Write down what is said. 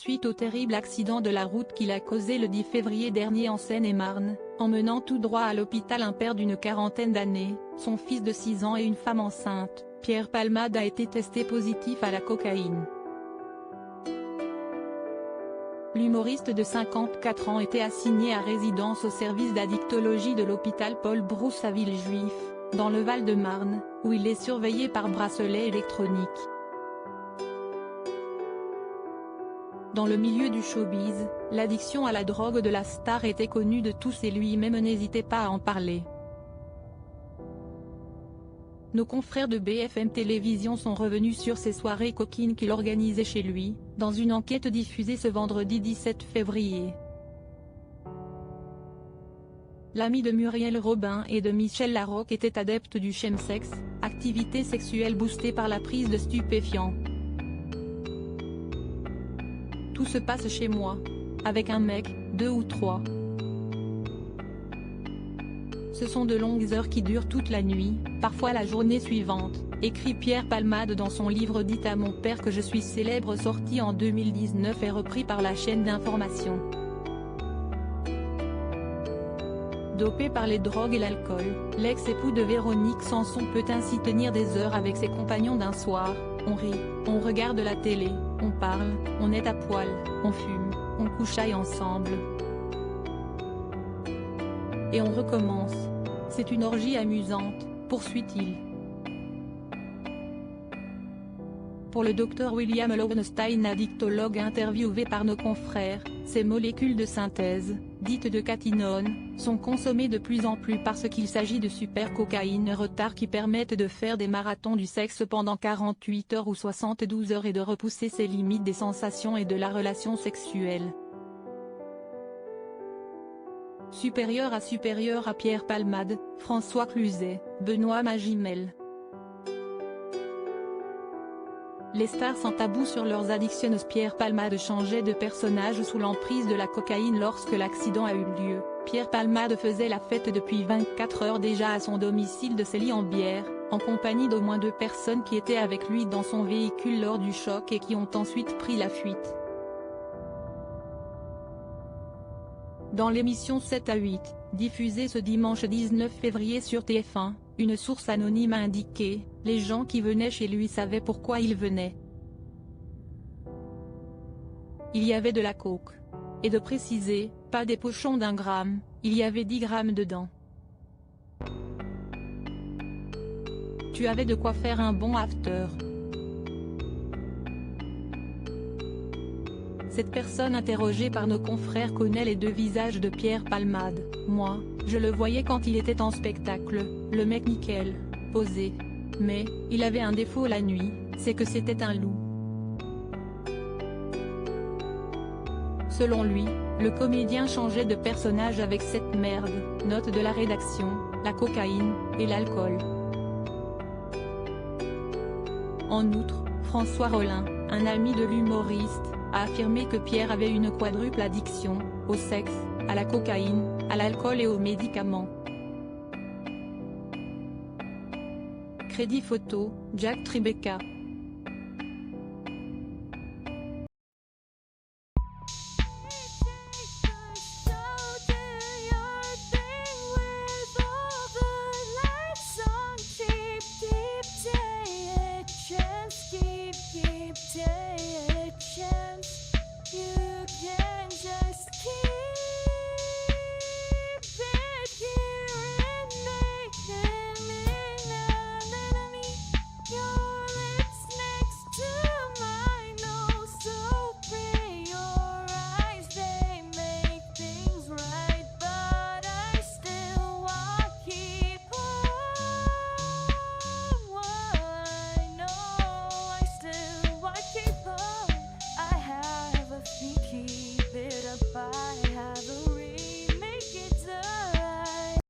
suite au terrible accident de la route qu'il a causé le 10 février dernier en Seine-et-Marne, emmenant tout droit à l'hôpital un père d'une quarantaine d'années, son fils de 6 ans et une femme enceinte. Pierre Palmade a été testé positif à la cocaïne. L'humoriste de 54 ans était assigné à résidence au service d'addictologie de l'hôpital Paul Brousse à Villejuif, dans le Val-de-Marne, où il est surveillé par bracelet électronique. Dans le milieu du showbiz, l'addiction à la drogue de la star était connue de tous et lui-même n'hésitait pas à en parler. Nos confrères de BFM Télévision sont revenus sur ces soirées coquines qu'il organisait chez lui, dans une enquête diffusée ce vendredi 17 février. L'ami de Muriel Robin et de Michel Larocque était adepte du chemsex, activité sexuelle boostée par la prise de stupéfiants. Tout se passe chez moi. Avec un mec, 2 ou 3. Ce sont de longues heures qui durent toute la nuit, parfois la journée suivante, écrit Pierre Palmade dans son livre « Dites à mon père que je suis célèbre » sorti en 2019 et repris par la chaîne d'information. Dopé par les drogues et l'alcool, l'ex-époux de Véronique Sanson peut ainsi tenir des heures avec ses compagnons d'un soir. On rit, on regarde la télé, on parle, on est à poil, on fume, on couchaille ensemble. Et on recommence. C'est une orgie amusante, poursuit-il. Pour le docteur William Lowenstein, addictologue interviewé par nos confrères, ces molécules de synthèse, dites de catinone, sont consommées de plus en plus parce qu'il s'agit de super-cocaïne retard qui permettent de faire des marathons du sexe pendant 48 heures ou 72 heures et de repousser ses limites des sensations et de la relation sexuelle. Supérieur à Pierre Palmade, François Cluzet, Benoît Magimel. Les stars sans tabou sur leurs addictions. Pierre Palmade changeait de personnage sous l'emprise de la cocaïne lorsque l'accident a eu lieu. Pierre Palmade faisait la fête depuis 24 heures déjà à son domicile de Célie-en-Bière, en compagnie d'au moins 2 personnes qui étaient avec lui dans son véhicule lors du choc et qui ont ensuite pris la fuite. Dans l'émission 7 à 8, diffusée ce dimanche 19 février sur TF1, une source anonyme a indiqué, les gens qui venaient chez lui savaient pourquoi ils venaient. Il y avait de la coke. Et de préciser, pas des pochons d'1 gramme, il y avait 10 grammes dedans. Tu avais de quoi faire un bon after. Cette personne interrogée par nos confrères connaît les 2 visages de Pierre Palmade. Moi, je le voyais quand il était en spectacle, le mec nickel, posé. Mais, il avait un défaut la nuit, c'est que c'était un loup. Selon lui, le comédien changeait de personnage avec cette merde, note de la rédaction, la cocaïne, et l'alcool. En outre, François Rollin, un ami de l'humoriste, a affirmé que Pierre avait une quadruple addiction, au sexe, à la cocaïne, à l'alcool et aux médicaments. Crédit photo, Jack Tribeca.